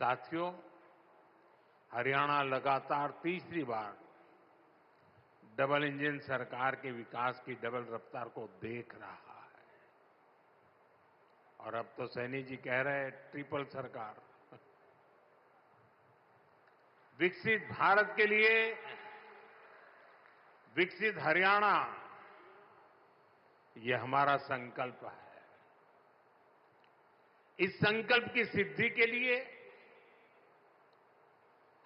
साथियों, हरियाणा लगातार तीसरी बार डबल इंजन सरकार के विकास की डबल रफ्तार को देख रहा है। और अब तो सैनी जी कह रहे हैं ट्रिपल सरकार। विकसित भारत के लिए विकसित हरियाणा, ये हमारा संकल्प है। इस संकल्प की सिद्धि के लिए,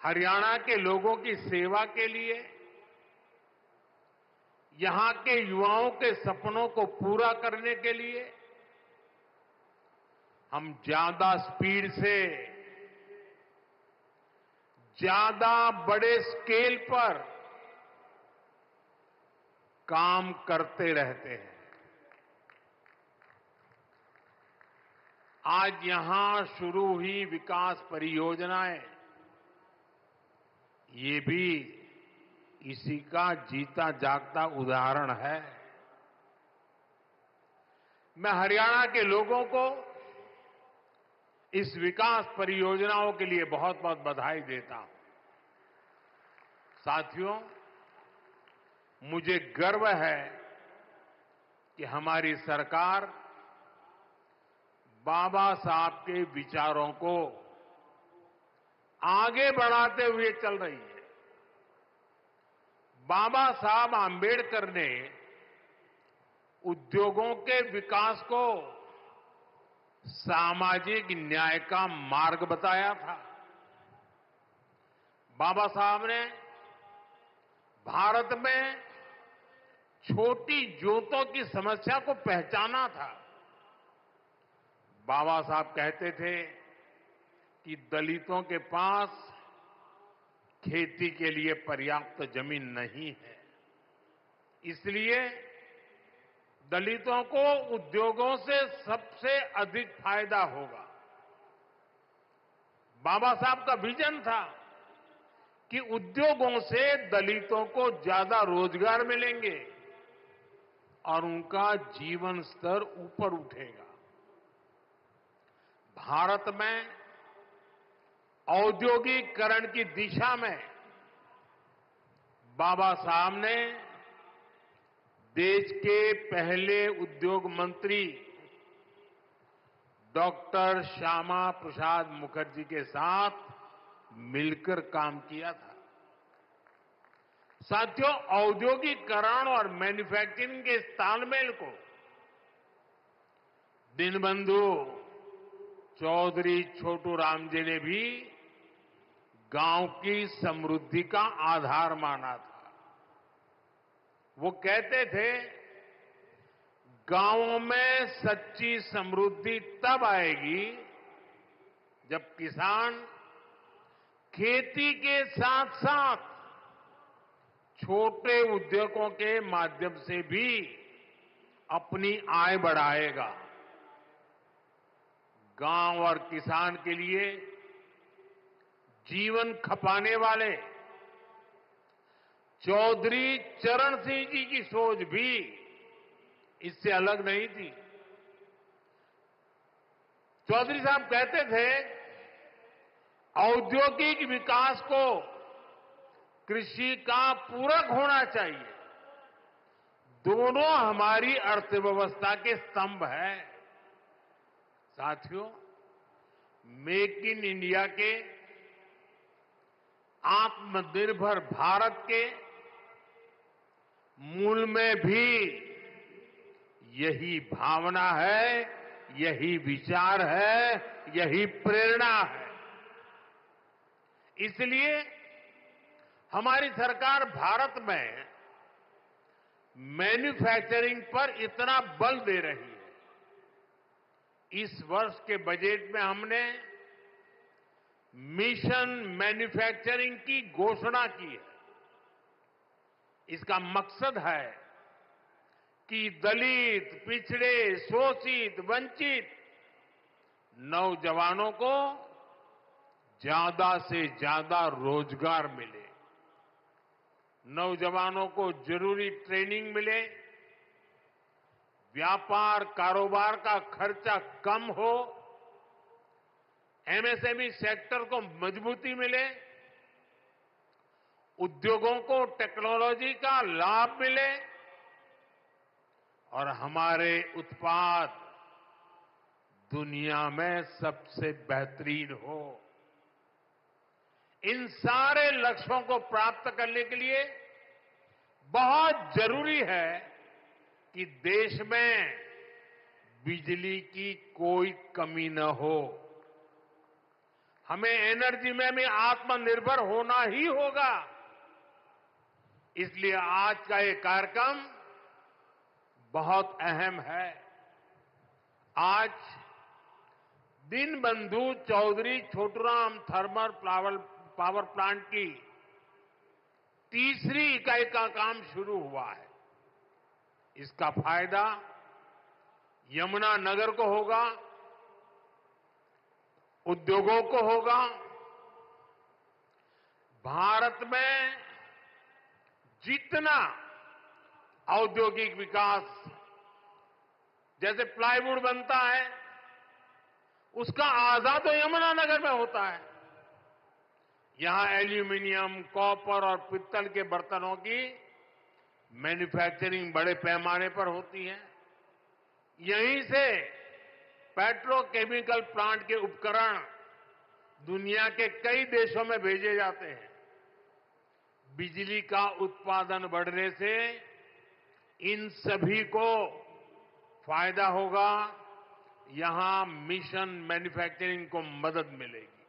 हरियाणा के लोगों की सेवा के लिए, यहां के युवाओं के सपनों को पूरा करने के लिए हम ज्यादा स्पीड से, ज्यादा बड़े स्केल पर काम करते रहते हैं। आज यहां शुरू हुई विकास परियोजनाएं, ये भी इसी का जीता जागता उदाहरण है। मैं हरियाणा के लोगों को इस विकास परियोजनाओं के लिए बहुत बहुत बधाई देता हूं। साथियों, मुझे गर्व है कि हमारी सरकार बाबा साहब के विचारों को आगे बढ़ाते हुए चल रही है। बाबा साहब आंबेडकर ने उद्योगों के विकास को सामाजिक न्याय का मार्ग बताया था। बाबा साहब ने भारत में छोटी जोतों की समस्या को पहचाना था। बाबा साहब कहते थे कि दलितों के पास खेती के लिए पर्याप्त जमीन नहीं है, इसलिए दलितों को उद्योगों से सबसे अधिक फायदा होगा। बाबा साहब का विजन था कि उद्योगों से दलितों को ज्यादा रोजगार मिलेंगे और उनका जीवन स्तर ऊपर उठेगा। भारत में औद्योगिकरण की दिशा में बाबा साहब ने देश के पहले उद्योग मंत्री डॉक्टर श्यामा प्रसाद मुखर्जी के साथ मिलकर काम किया था। साथियों, औद्योगिकरण और मैन्युफैक्चरिंग के इस तालमेल को दीनबंधु चौधरी छोटू राम जी ने भी गांव की समृद्धि का आधार माना था। वो कहते थे, गांवों में सच्ची समृद्धि तब आएगी जब किसान खेती के साथ साथ छोटे उद्योगों के माध्यम से भी अपनी आय बढ़ाएगा। गांव और किसान के लिए जीवन खपाने वाले चौधरी चरण सिंह जी की सोच भी इससे अलग नहीं थी। चौधरी साहब कहते थे, औद्योगिक विकास को कृषि का पूरक होना चाहिए। दोनों हमारी अर्थव्यवस्था के स्तंभ हैं। साथियों, मेक इन इंडिया के, आत्मनिर्भर भारत के मूल में भी यही भावना है, यही विचार है, यही प्रेरणा है। इसलिए हमारी सरकार भारत में मैन्युफैक्चरिंग पर इतना बल दे रही है। इस वर्ष के बजट में हमने मिशन मैन्युफैक्चरिंग की घोषणा की है। इसका मकसद है कि दलित, पिछड़े, शोषित, वंचित नौजवानों को ज्यादा से ज्यादा रोजगार मिले, नौजवानों को जरूरी ट्रेनिंग मिले, व्यापार कारोबार का खर्चा कम हो, एमएसएमई सेक्टर को मजबूती मिले, उद्योगों को टेक्नोलॉजी का लाभ मिले और हमारे उत्पाद दुनिया में सबसे बेहतरीन हो। इन सारे लक्ष्यों को प्राप्त करने के लिए बहुत जरूरी है कि देश में बिजली की कोई कमी न हो। हमें एनर्जी में भी आत्मनिर्भर होना ही होगा। इसलिए आज का ये कार्यक्रम बहुत अहम है। आज Dinbandhu Chaudhary Chhoturam thermal power plant की तीसरी इकाई का काम शुरू हुआ है। इसका फायदा यमुनानगर को होगा, उद्योगों को होगा। भारत में जितना औद्योगिक विकास, जैसे प्लाईवुड बनता है, उसका आधा तो यमुनानगर में होता है। यहां एल्यूमीनियम, कॉपर और पित्तल के बर्तनों की मैन्युफैक्चरिंग बड़े पैमाने पर होती है। यहीं से पेट्रोकेमिकल प्लांट के उपकरण दुनिया के कई देशों में भेजे जाते हैं। बिजली का उत्पादन बढ़ने से इन सभी को फायदा होगा। यहां मिशन मैन्युफैक्चरिंग को मदद मिलेगी।